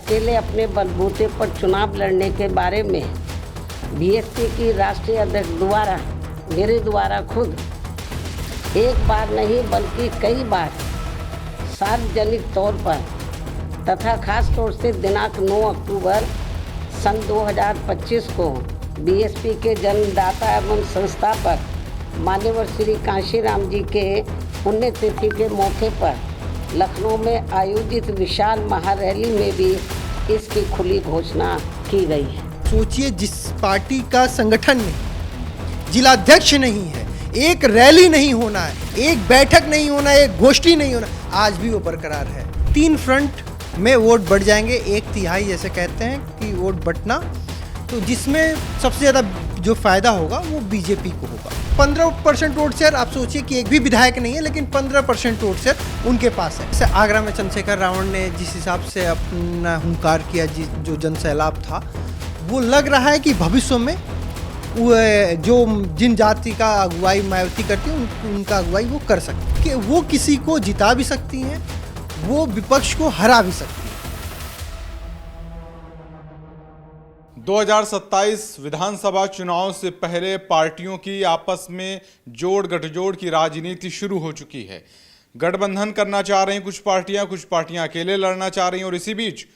अकेले अपने बलबूते पर चुनाव लड़ने के बारे में बीएसपी की राष्ट्रीय अध्यक्ष द्वारा मेरे द्वारा खुद एक बार नहीं बल्कि कई बार सार्वजनिक तौर पर तथा खास तौर से दिनांक 9 अक्टूबर सन 2025 को बीएसपी के जन्मदाता एवं संस्थापक मान्यवर श्री कांशीराम जी के पुण्यतिथि के मौके पर लखनऊ में आयोजित विशाल महारैली में भी इसकी खुली घोषणा की गई है। सोचिए, जिस पार्टी का संगठन में जिलाध्यक्ष नहीं है, एक रैली नहीं होना है, एक बैठक नहीं होना, एक गोष्ठी नहीं होना, आज भी वो बरकरार है। 3 फ्रंट में वोट बढ़ जाएंगे, 1/3 जैसे कहते हैं कि वोट बंटना, तो जिसमें सबसे ज़्यादा जो फायदा होगा वो बीजेपी को होगा। 15% वोट शेयर, आप सोचिए कि एक भी विधायक नहीं है लेकिन 15% वोट शेयर उनके पास है। जैसे आगरा में चंद्रशेखर रावण ने जिस हिसाब से अपना हुंकार किया, जो जन सैलाब था, वो लग रहा है कि भविष्य में जो जिन जाति का अगुवाई मायावती करती है उनका अगुवाई वो कर सकती है, कि वो किसी को जिता भी सकती हैं, वो विपक्ष को हरा भी सकती है। 2027 विधानसभा चुनाव से पहले पार्टियों की आपस में जोड़ गठजोड़ की राजनीति शुरू हो चुकी है। गठबंधन करना चाह रही हैं कुछ पार्टियां अकेले लड़ना चाह रही हैं, और इसी बीच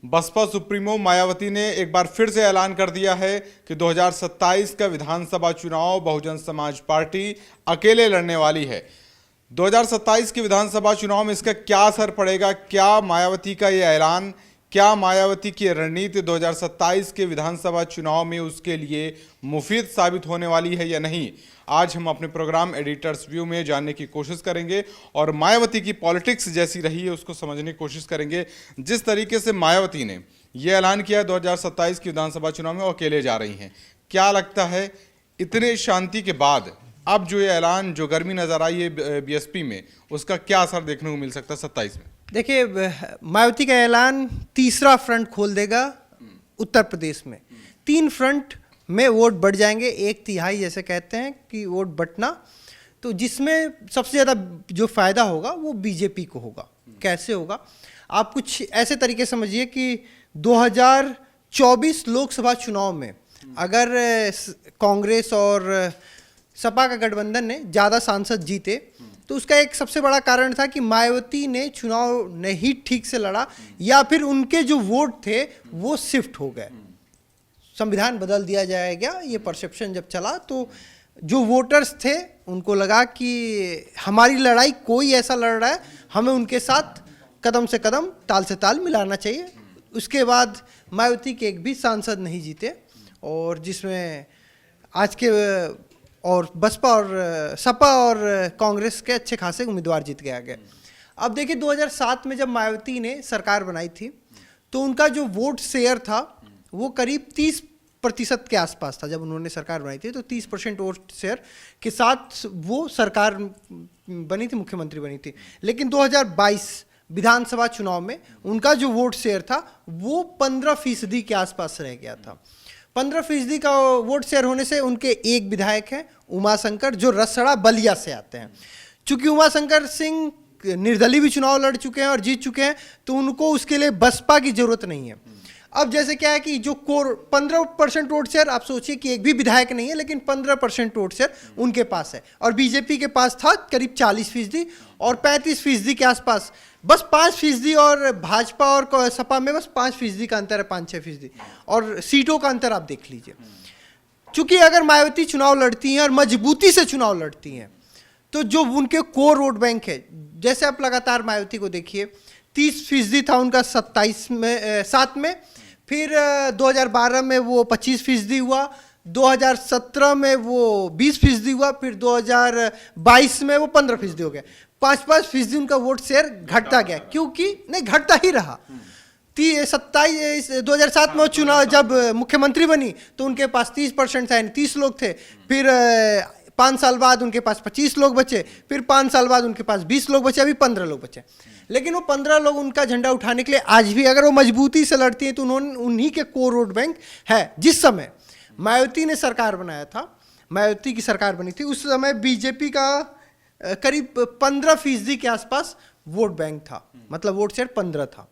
बसपा सुप्रीमो मायावती ने एक बार फिर से ऐलान कर दिया है कि 2027 का विधानसभा चुनाव बहुजन समाज पार्टी अकेले लड़ने वाली है। 2027 के विधानसभा चुनाव में इसका क्या असर पड़ेगा? क्या मायावती का ये ऐलान, क्या मायावती की रणनीति 2027 के विधानसभा चुनाव में उसके लिए मुफीद साबित होने वाली है या नहीं, आज हम अपने प्रोग्राम एडिटर्स व्यू में जानने की कोशिश करेंगे और मायावती की पॉलिटिक्स जैसी रही है उसको समझने की कोशिश करेंगे। जिस तरीके से मायावती ने यह ऐलान किया 2027 की विधानसभा चुनाव में वो अकेले जा रही हैं, क्या लगता है इतने शांति के बाद अब जो ये ऐलान, जो गर्मी नजर आई है बीएसपी में, उसका क्या असर देखने को मिल सकता है 27 में? देखिए, मायावती का ऐलान तीसरा फ्रंट खोल देगा उत्तर प्रदेश में। 3 फ्रंट में वोट बढ़ जाएंगे, 1/3 जैसे कहते हैं कि वोट बंटना, तो जिसमें सबसे ज़्यादा जो फायदा होगा वो बीजेपी को होगा। कैसे होगा? आप कुछ ऐसे तरीके समझिए कि 2024 लोकसभा चुनाव में अगर कांग्रेस और सपा का गठबंधन ने ज़्यादा सांसद जीते तो उसका एक सबसे बड़ा कारण था कि मायावती ने चुनाव नहीं ठीक से लड़ा, या फिर उनके जो वोट थे वो शिफ्ट हो गए, संविधान बदल दिया जाएगा, ये परसेप्शन जब चला तो जो वोटर्स थे उनको लगा कि हमारी लड़ाई कोई ऐसा लड़ रहा है, हमें उनके साथ कदम से कदम, ताल से ताल मिलाना चाहिए। उसके बाद मायावती के एक भी सांसद नहीं जीते, और जिसमें आज के और बसपा और सपा और कांग्रेस के अच्छे खासे उम्मीदवार जीत के आ गए। अब देखिए, 2007 में जब मायावती ने सरकार बनाई थी तो उनका जो वोट शेयर था वो करीब 30% के आसपास था। जब उन्होंने सरकार बनाई थी तो 30% वोट शेयर के साथ वो सरकार बनी थी, मुख्यमंत्री बनी थी। लेकिन 2022 विधानसभा चुनाव में उनका जो वोट शेयर था वो 15% के आसपास रह गया था। 15% का वोट शेयर होने से उनके एक विधायक हैं उमाशंकर, जो रसड़ा बलिया से आते हैं। चूंकि उमाशंकर सिंह निर्दलीय भी चुनाव लड़ चुके हैं और जीत चुके हैं, तो उनको उसके लिए बसपा की जरूरत नहीं है। अब जैसे क्या है कि जो कोर 15% वोट शेयर, आप सोचिए कि एक भी विधायक नहीं है लेकिन 15% वोट शेयर उनके पास है, और बीजेपी के पास था करीब 40% और 35% के आसपास, बस 5% और भाजपा और सपा में बस 5% का अंतर है, 5-6%, और सीटों का अंतर आप देख लीजिए। चूंकि अगर मायावती चुनाव लड़ती हैं और मजबूती से चुनाव लड़ती हैं तो जो उनके कोर वोट बैंक है, जैसे आप लगातार मायावती को देखिए, 30% था उनका 7 में, फिर 2012 में वो 25% हुआ, 2017 में वो 20% हुआ, फिर 2022 में वो 15% हो गया। 5-5% उनका वोट शेयर घटता गया, क्योंकि नहीं घटता ही रहा। 2007 में चुनाव जब मुख्यमंत्री बनी तो उनके पास 30% था, यानी 30 लोग थे। फिर 5 साल बाद उनके पास 25 लोग बचे, फिर 5 साल बाद उनके पास 20 लोग बचे, अभी 15 लोग बचे। लेकिन वो 15 लोग उनका झंडा उठाने के लिए आज भी अगर वो मजबूती से लड़ती हैं तो उन्हीं के कोर वोट बैंक है। जिस समय मायावती ने सरकार बनाया था, मायावती की सरकार बनी थी, उस समय बीजेपी का करीब 15% के आसपास वोट बैंक था, मतलब वोट शेयर 15 था।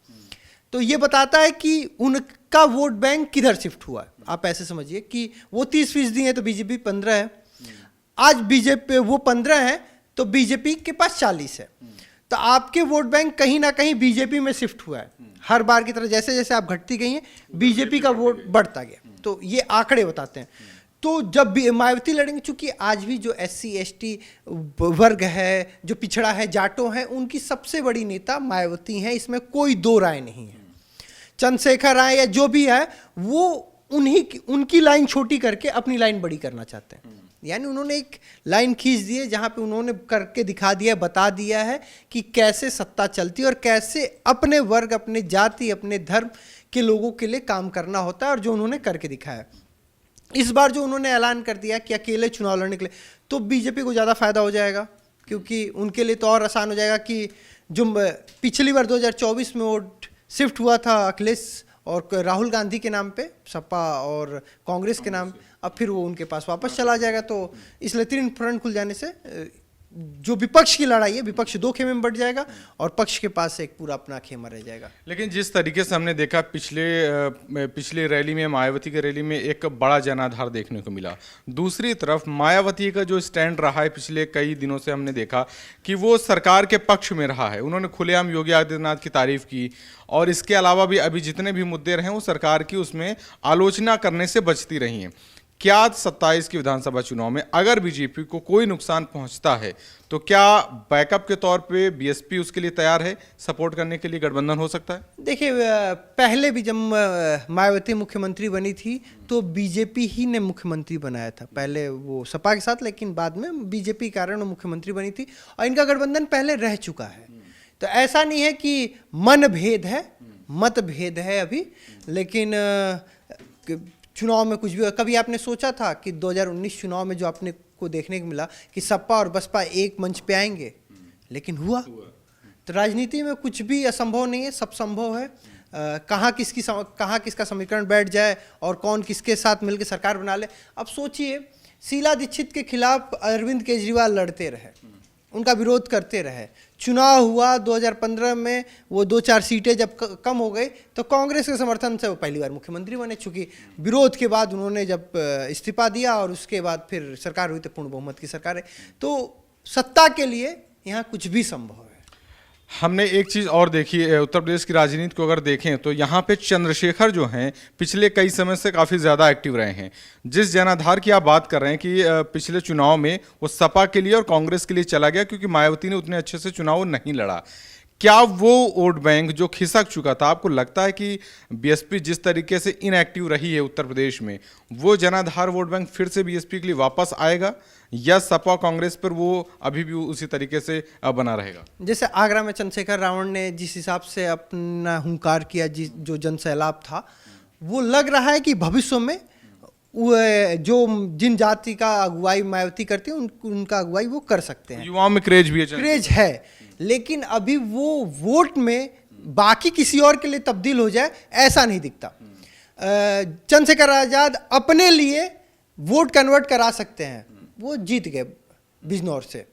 तो ये बताता है कि उनका वोट बैंक किधर शिफ्ट हुआ है। आप ऐसे समझिए कि वो 30% है तो बीजेपी 15 है, आज बीजेपी वो 15 है तो बीजेपी के पास 40 है। तो आपके वोट बैंक कहीं ना कहीं बीजेपी में शिफ्ट हुआ है। हर बार की तरह जैसे जैसे आप घटती गई हैं बीजेपी का वोट बढ़ता गया। तो ये आंकड़े बताते हैं। तो जब भी मायावती लड़ेंगे, चूंकि आज भी जो SC ST वर्ग है, जो पिछड़ा है, जाटो है, उनकी सबसे बड़ी नेता मायावती हैं, इसमें कोई दो राय नहीं है। चंद्रशेखर राय या जो भी है वो उनकी लाइन छोटी करके अपनी लाइन बड़ी करना चाहते हैं। यानी उन्होंने एक लाइन खींच दी है जहां पे उन्होंने करके दिखा दिया, बता दिया है कि कैसे सत्ता चलती है और कैसे अपने वर्ग, अपने जाति, अपने धर्म के लोगों के लिए काम करना होता है, और जो उन्होंने करके दिखाया। इस बार जो उन्होंने ऐलान कर दिया कि अकेले चुनाव लड़ने के लिए, तो बीजेपी को ज़्यादा फायदा हो जाएगा, क्योंकि उनके लिए तो और आसान हो जाएगा कि जो पिछली बार 2024 में वोट शिफ्ट हुआ था अखिलेश और राहुल गांधी के नाम पे, सपा और कांग्रेस के नाम, अब फिर वो उनके पास वापस चला जाएगा। तो इसलिए 3 फ्रंट खुल जाने से जो विपक्ष की लड़ाई है, विपक्ष 2 खेमे में बढ़ जाएगा और पक्ष के पास एक पूरा अपना खेमा रह जाएगा। लेकिन जिस तरीके से हमने देखा पिछले रैली में, मायावती के रैली में एक बड़ा जनाधार देखने को मिला। दूसरी तरफ मायावती का जो स्टैंड रहा है पिछले कई दिनों से, हमने देखा कि वो सरकार के पक्ष में रहा है। उन्होंने खुलेआम योगी आदित्यनाथ की तारीफ की, और इसके अलावा भी अभी जितने भी मुद्दे रहे वो सरकार की उसमें आलोचना करने से बचती रही हैं। क्या 27 की विधानसभा चुनाव में अगर बीजेपी को कोई नुकसान पहुंचता है तो क्या बैकअप के तौर पे बीएसपी उसके लिए तैयार है, सपोर्ट करने के लिए गठबंधन हो सकता है? देखिए, पहले भी जब मायावती मुख्यमंत्री बनी थी तो बीजेपी ही ने मुख्यमंत्री बनाया था, पहले वो सपा के साथ, लेकिन बाद में बीजेपी के कारण वो मुख्यमंत्री बनी थी और इनका गठबंधन पहले रह चुका है। तो ऐसा नहीं है कि मन भेद है, मत भेद है अभी, लेकिन चुनाव में कुछ भी, कभी आपने सोचा था कि 2019 चुनाव में जो आपने को देखने को मिला कि सपा और बसपा एक मंच पे आएंगे, लेकिन हुआ। तो राजनीति में कुछ भी असंभव नहीं है, सब संभव है। कहाँ किसका समीकरण बैठ जाए और कौन किसके साथ मिलकर सरकार बना ले। अब सोचिए, शीला दीक्षित के खिलाफ अरविंद केजरीवाल लड़ते रहे, उनका विरोध करते रहे, चुनाव हुआ 2015 में, वो 2-4 सीटें जब कम हो गई तो कांग्रेस के समर्थन से वो पहली बार मुख्यमंत्री बने। चूंकि विरोध के बाद उन्होंने जब इस्तीफा दिया और उसके बाद फिर सरकार हुई तो पूर्ण बहुमत की सरकार है। तो सत्ता के लिए यहाँ कुछ भी संभव है। हमने एक चीज़ और देखी है, उत्तर प्रदेश की राजनीति को अगर देखें तो यहाँ पे चंद्रशेखर जो हैं पिछले कई समय से काफ़ी ज़्यादा एक्टिव रहे हैं। जिस जनाधार की आप बात कर रहे हैं कि पिछले चुनाव में वो सपा के लिए और कांग्रेस के लिए चला गया क्योंकि मायावती ने उतने अच्छे से चुनाव नहीं लड़ा, क्या वो वोट बैंक जो खिसक चुका था, आपको लगता है कि बीएसपी जिस तरीके से इनएक्टिव रही है उत्तर प्रदेश में, वो जनाधार वोट बैंक फिर से बीएसपी के लिए वापस आएगा या सपा कांग्रेस पर वो अभी भी उसी तरीके से बना रहेगा? जैसे आगरा में चंद्रशेखर रावण ने जिस हिसाब से अपना हुंकार किया, जो जन सैलाब था, वो लग रहा है कि भविष्य में जो जिन जाति का अगुवाई मायावती करती है उनका अगुवाई वो कर सकते हैं। युवाओं में क्रेज भी है, क्रेज है, लेकिन अभी वो वोट में बाकी किसी और के लिए तब्दील हो जाए ऐसा नहीं दिखता। चंद्रशेखर आजाद अपने लिए वोट कन्वर्ट करा सकते हैं, वो जीत गए बिजनौर से,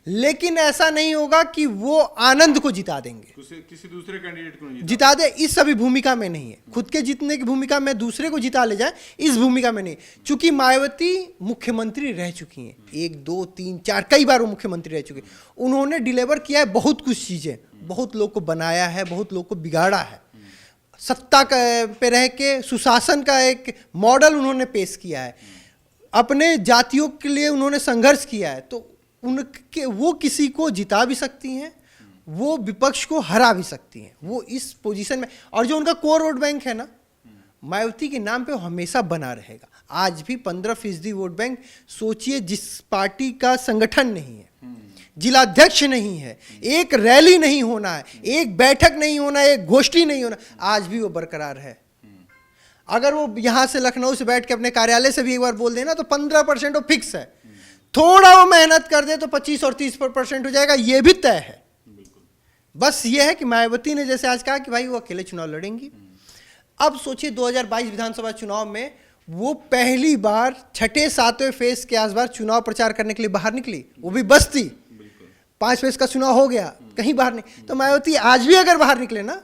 लेकिन ऐसा नहीं होगा कि वो आनंद को जिता देंगे, किसी दूसरे कैंडिडेट को जिता दे, इस सभी भूमिका में नहीं है। खुद के जीतने की भूमिका में दूसरे को जिता ले जाए, इस भूमिका में नहीं। चूंकि मायावती मुख्यमंत्री रह चुकी हैं, 1, 2, 3, 4 कई बार वो मुख्यमंत्री रह चुकी, उन्होंने डिलीवर किया है बहुत कुछ चीजें, बहुत लोग को बनाया है, बहुत लोग को बिगाड़ा है, सत्ता पे रह के सुशासन का एक मॉडल उन्होंने पेश किया है, अपने जातियों के लिए उन्होंने संघर्ष किया है। तो उनके वो किसी को जिता भी सकती हैं, वो विपक्ष को हरा भी सकती हैं, वो इस पोजीशन में। और जो उनका कोर वोट बैंक है ना, मायावती के नाम पे हमेशा बना रहेगा। आज भी 15% वोट बैंक, सोचिए, जिस पार्टी का संगठन नहीं है, जिलाध्यक्ष नहीं है, एक रैली नहीं होना है, एक बैठक नहीं होना, एक गोष्ठी नहीं होना, आज भी वो बरकरार है। अगर वो यहां से लखनऊ से बैठ के अपने कार्यालय से भी एक बार बोल देना तो 15% वो फिक्स है। थोड़ा वो मेहनत कर दे तो 25 और 30% हो जाएगा, ये भी तय है। बस ये है कि मायावती ने जैसे आज कहा कि भाई वो अकेले चुनाव लड़ेंगी। अब सोचिए 2022 विधानसभा चुनाव में वो पहली बार 6-7वें फेज के आसपास चुनाव प्रचार करने के लिए बाहर निकली, वो भी बस्ती। 5 फेज का चुनाव हो गया, कहीं बाहर नहीं। तो मायावती आज भी अगर बाहर निकले ना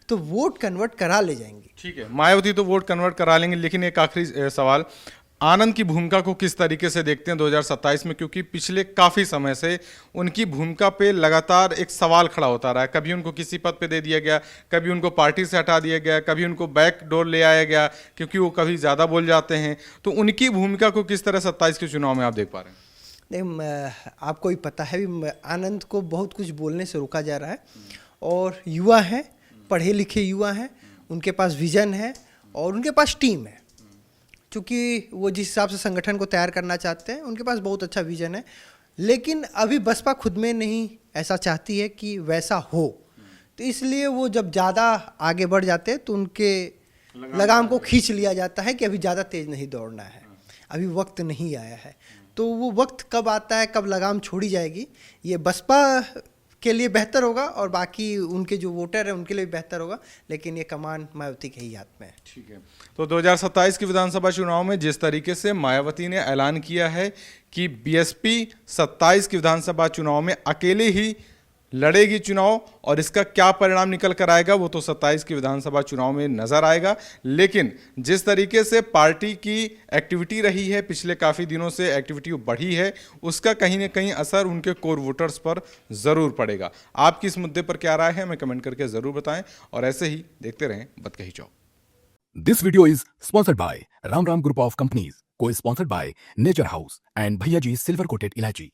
तो वोट कन्वर्ट करा ले जाएंगी। ठीक है, मायावती तो वोट कन्वर्ट करा लेंगे, लेकिन एक आखिरी सवाल, आनंद की भूमिका को किस तरीके से देखते हैं 2027 में? क्योंकि पिछले काफी समय से उनकी भूमिका पे लगातार एक सवाल खड़ा होता रहा है। कभी उनको किसी पद पे दे दिया गया, कभी उनको पार्टी से हटा दिया गया, कभी उनको बैक डोर ले आया गया क्योंकि वो कभी ज्यादा बोल जाते हैं। तो उनकी भूमिका को किस तरह 27 के चुनाव में आप देख पा रहे हैं? नहीं, आपको भी पता है भी आनंद को बहुत कुछ बोलने से रोका जा रहा है, और युवा हैं, पढ़े लिखे युवा हैं, उनके पास विजन है और उनके पास टीम है। क्योंकि वो जिस हिसाब से संगठन को तैयार करना चाहते हैं, उनके पास बहुत अच्छा विजन है, लेकिन अभी बसपा खुद में नहीं ऐसा चाहती है कि वैसा हो। तो इसलिए वो जब ज़्यादा आगे बढ़ जाते हैं तो उनके लगाम को खींच लिया जाता है कि अभी ज़्यादा तेज़ नहीं दौड़ना है, अभी वक्त नहीं आया है। तो वो वक्त कब आता है, कब लगाम छोड़ी जाएगी, ये बसपा के लिए बेहतर होगा और बाकी उनके जो वोटर हैं उनके लिए भी बेहतर होगा, लेकिन ये कमान मायावती के ही हाथ में है। ठीक है, तो 2027 के विधानसभा चुनाव में जिस तरीके से मायावती ने ऐलान किया है कि बीएसपी 27 के विधानसभा चुनाव में अकेले ही लड़ेगी चुनाव, और इसका क्या परिणाम निकल कर आएगा वो तो 27 के विधानसभा चुनाव में नजर आएगा। लेकिन जिस तरीके से पार्टी की एक्टिविटी रही है, पिछले काफ़ी दिनों से एक्टिविटी बढ़ी है, उसका कहीं ना कहीं असर उनके कोर वोटर्स पर ज़रूर पड़ेगा। आपकी इस मुद्दे पर क्या राय है, हमें कमेंट करके ज़रूर बताएं, और ऐसे ही देखते रहें बतकही चौक। This video is sponsored by Ram Ram Group of Companies, co-sponsored by Nature House and Bhaiya Ji Silver Coated Ilaichi.